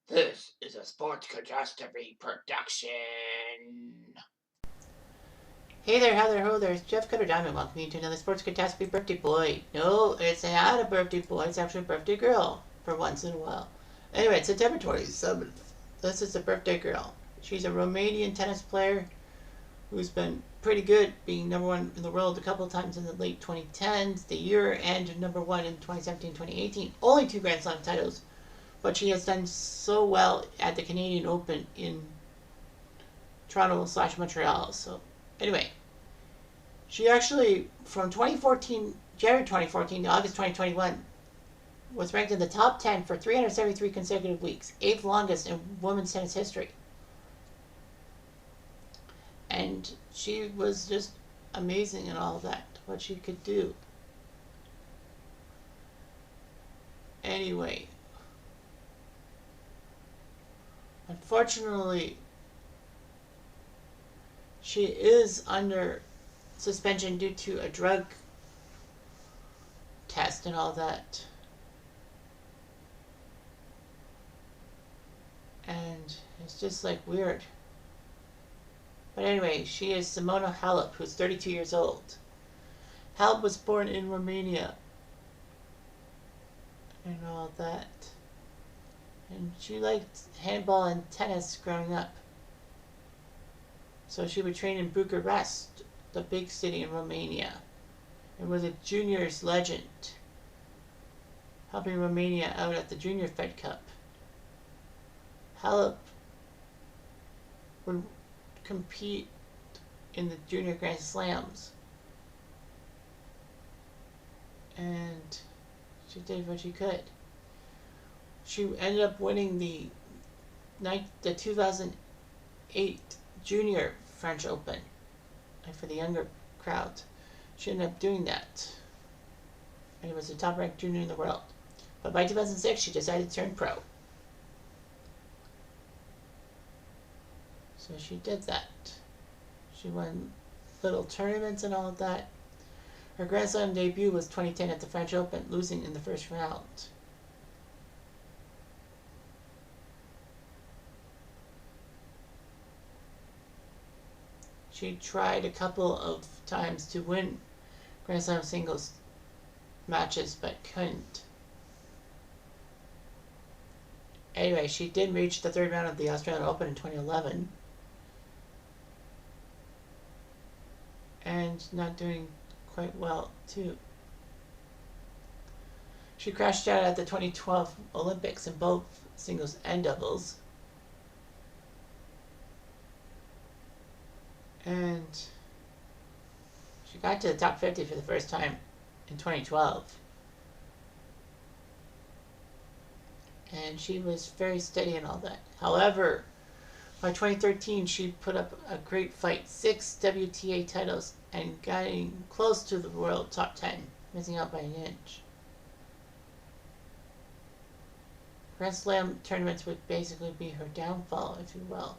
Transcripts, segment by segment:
This is a Sports Catastrophe production. Hey there, how there, ho there, it's Jeff Cutter Diamond welcoming you to another Sports Catastrophe birthday boy. No, it's not a birthday boy, it's actually a birthday girl, for once in a while. Anyway, it's September 27th. This is a birthday girl. She's a Romanian tennis player who's been pretty good, being number one in the world a couple of times in the late 2010s, the year, and number one in 2017-2018. Only 2 Grand Slam titles, but she has done so well at the Canadian Open in Toronto/Montreal. So, anyway, she actually, from January 2014 to August 2021, was ranked in the top 10 for 373 consecutive weeks, 8th longest in women's tennis history. And she was just amazing in all of that, what she could do. Anyway, unfortunately, she is under suspension due to a drug test and all that. And it's just like weird. But anyway, she is Simona Halep, who's 32 years old. Halep was born in Romania and all that. And she liked handball and tennis growing up. So she would train in Bucharest, the big city in Romania, and was a juniors legend, helping Romania out at the Junior Fed Cup. Halep would compete in the Junior Grand Slams, and she did what she could. She ended up winning the 2008 Junior French Open for the younger crowd. She ended up doing that, and was the top-ranked junior in the world. But by 2006, she decided to turn pro. So she did that. She won little tournaments and all of that. Her Grand Slam debut was 2010 at the French Open, losing in the first round. She tried a couple of times to win Grand Slam singles matches, but couldn't. Anyway, she did reach the 3rd round of the Australian Open in 2011. And not doing quite well, too. She crashed out at the 2012 Olympics in both singles and doubles. And she got to the top 50 for the first time in 2012. And she was very steady and all that. However, by 2013, she put up a great fight, 6 WTA titles, and getting close to the world top 10, missing out by an inch. Grand Slam tournaments would basically be her downfall, if you will.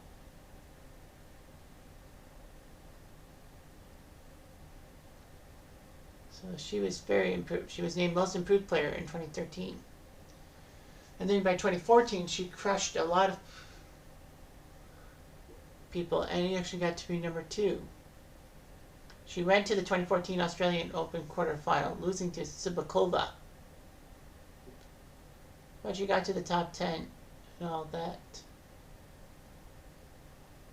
So she was very improved. She was named Most Improved Player in 2013. And then by 2014, she crushed a lot of people, and he actually got to be number 2. She went to the 2014 Australian Open quarterfinal, losing to Sibakova. But she got to the top 10 and all that.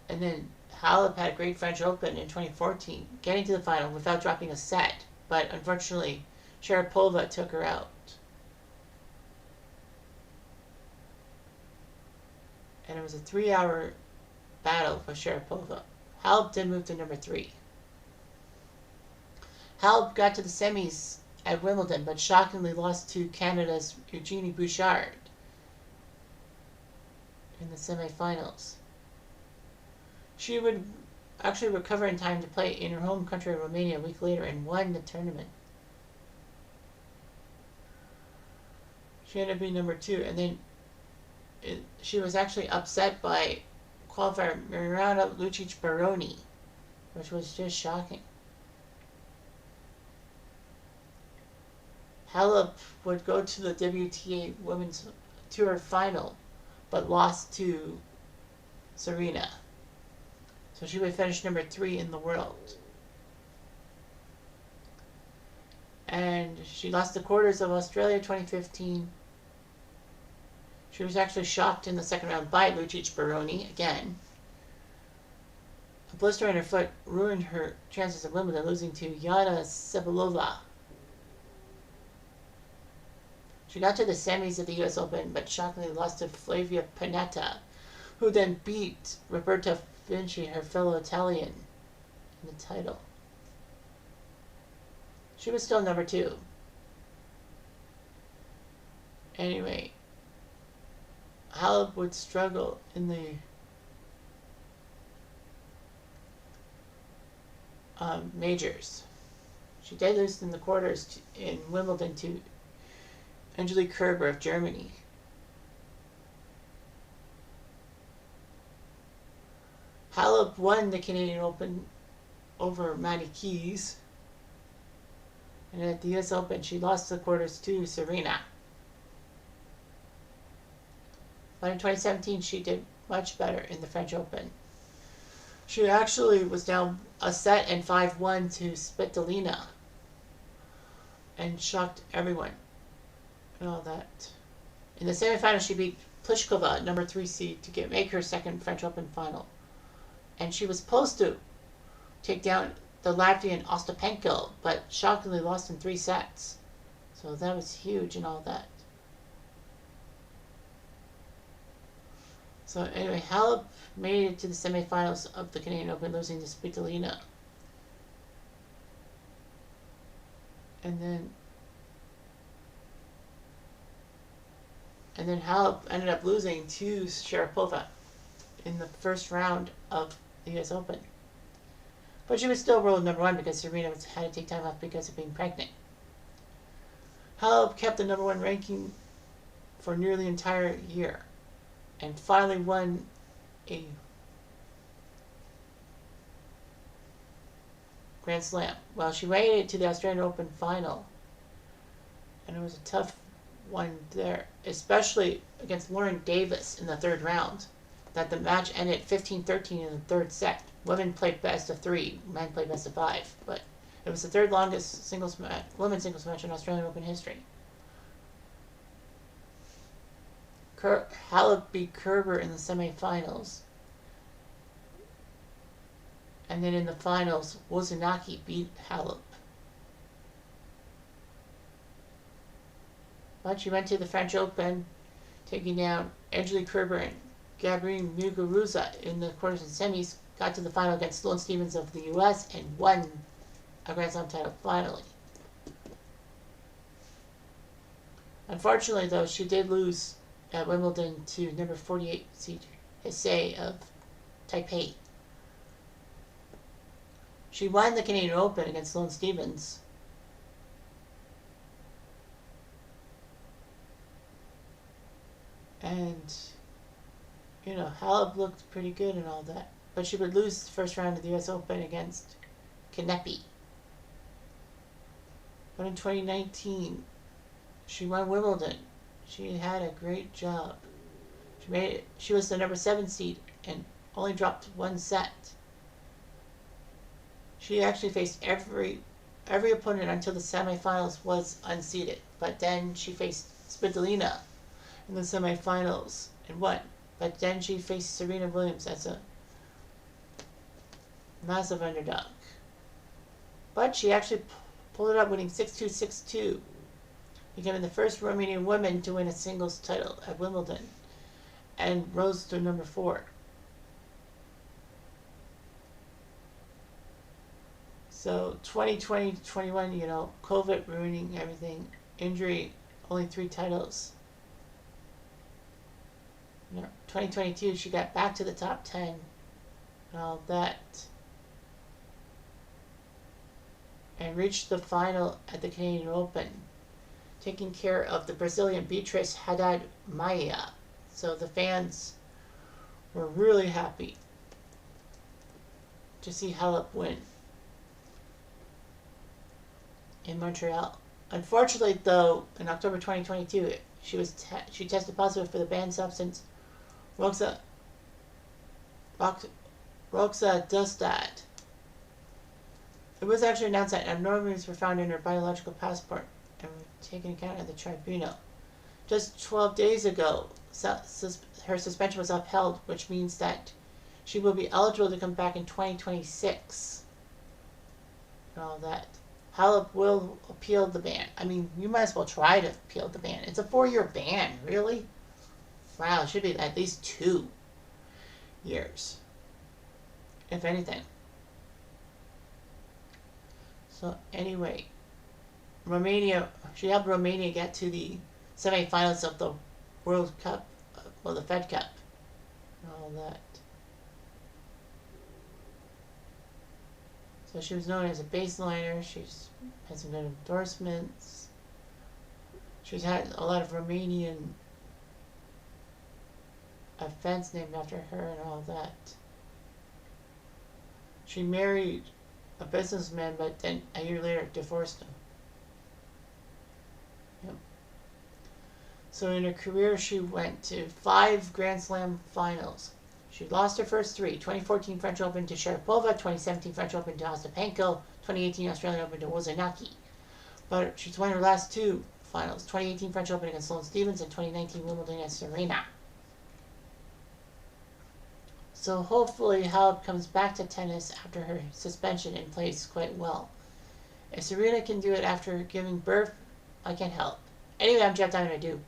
And then Halep had a great French Open in 2014, getting to the final without dropping a set. But unfortunately, Sharapova took her out. And it was a 3-hour battle for Sharapova. Halep did move to number 3. Halep got to the semis at Wimbledon, but shockingly lost to Canada's Eugenie Bouchard in the semifinals. She would actually recover in time to play in her home country of Romania a week later and won the tournament. She ended up being number 2, and then she was actually upset by qualifier Miranda Lucic-Baroni, which was just shocking. Halep would go to the WTA Women's Tour final, but lost to Serena. So she would finish number 3 in the world. And she lost the quarters of Australia 2015. She was actually shocked in the second round by Lucic Baroni again. A blister in her foot ruined her chances of Wimbledon, losing to Yana Sebelova. She got to the semis of the US Open, but shockingly lost to Flavia Pennetta, who then beat Roberta Vinci, her fellow Italian, in the title. She was still number 2. Anyway, Halep would struggle in the majors. She did lose in the quarters in Wimbledon to Angelique Kerber of Germany. Halep won the Canadian Open over Maddie Keys. And at the US Open, she lost the quarters to Serena. But in 2017, she did much better in the French Open. She actually was down a set and 5-1 to Svitolina and shocked everyone and all that. In the semifinals, she beat Pliskova, number 3 seed, to make her second French Open final. And she was supposed to take down the Latvian Ostapenko, but shockingly lost in 3 sets. So that was huge and all that. So anyway, Halep made it to the semifinals of the Canadian Open, losing to Svitolina. And then Halep ended up losing to Sharapova in the first round of the US Open. But she was still world number 1 because Serena had to take time off because of being pregnant. Halep kept the number 1 ranking for nearly the entire year and finally won a Grand Slam. Well, she made it to the Australian Open final, and it was a tough one there, especially against Lauren Davis in the 3rd round. That the match ended 15-13 in the 3rd set. Women played best of 3, men played best of 5, but it was the 3rd longest women's singles match in Australian Open history. Halep beat Kerber in the semifinals. And then in the finals, Wozniacki beat Halep. But she went to the French Open, taking down Angelique Kerber and Gabrielle Muguruza in the quarters and semis, got to the final against Sloane Stephens of the US, and won a Grand Slam title finally. Unfortunately, though, she did lose at Wimbledon to number 48 seed Hsieh of Taipei. She won the Canadian Open against Sloane Stephens. And, you know, Halep looked pretty good and all that. But she would lose the first round of the US Open against Kanepi. But in 2019, she won Wimbledon. She had a great job. She made it. She was the number 7 seed and only dropped 1 set. She actually faced every opponent until the semifinals was unseeded. But then she faced Svitolina in the semifinals and won. But then she faced Serena Williams as a massive underdog. But she actually pulled it up, winning 6-2, 6-2. Becoming the first Romanian woman to win a singles title at Wimbledon. And rose to number 4. So 2020-21, you know, COVID ruining everything. Injury, only 3 titles. You know, 2022, she got back to the top 10 and all that. And reached the final at the Canadian Open, taking care of the Brazilian Beatriz Haddad Maia. So the fans were really happy to see Halep win in Montreal. Unfortunately, though, in October 2022, she tested positive for the banned substance Roxa Dustad. It was actually announced that abnormalities were found in her biological passport and were taken account at the tribunal. Just 12 days ago, her suspension was upheld, which means that she will be eligible to come back in 2026. And all that. Halep will appeal the ban. I mean, you might as well try to appeal the ban. It's a 4-year ban, really? Wow, it should be at least 2 years, if anything. So anyway, she helped Romania get to the semifinals of the World Cup, the Fed Cup, and all that. So she was known as a baseliner. She's had some good endorsements. She's had a lot of Romanian events named after her and all that. She married a businessman, but then a year later divorced him. Yep. So in her career, she went to 5 Grand Slam finals. She lost her first 3. 2014 French Open to Sharapova, 2017 French Open to Ostapenko, 2018 Australian Open to Wozniacki. But she's won her last 2 finals. 2018 French Open against Sloane Stephens and 2019 Wimbledon against Serena. So hopefully Halep comes back to tennis after her suspension and plays quite well. If Serena can do it after giving birth, I can help. Anyway, I'm Jeff Diamond. I do.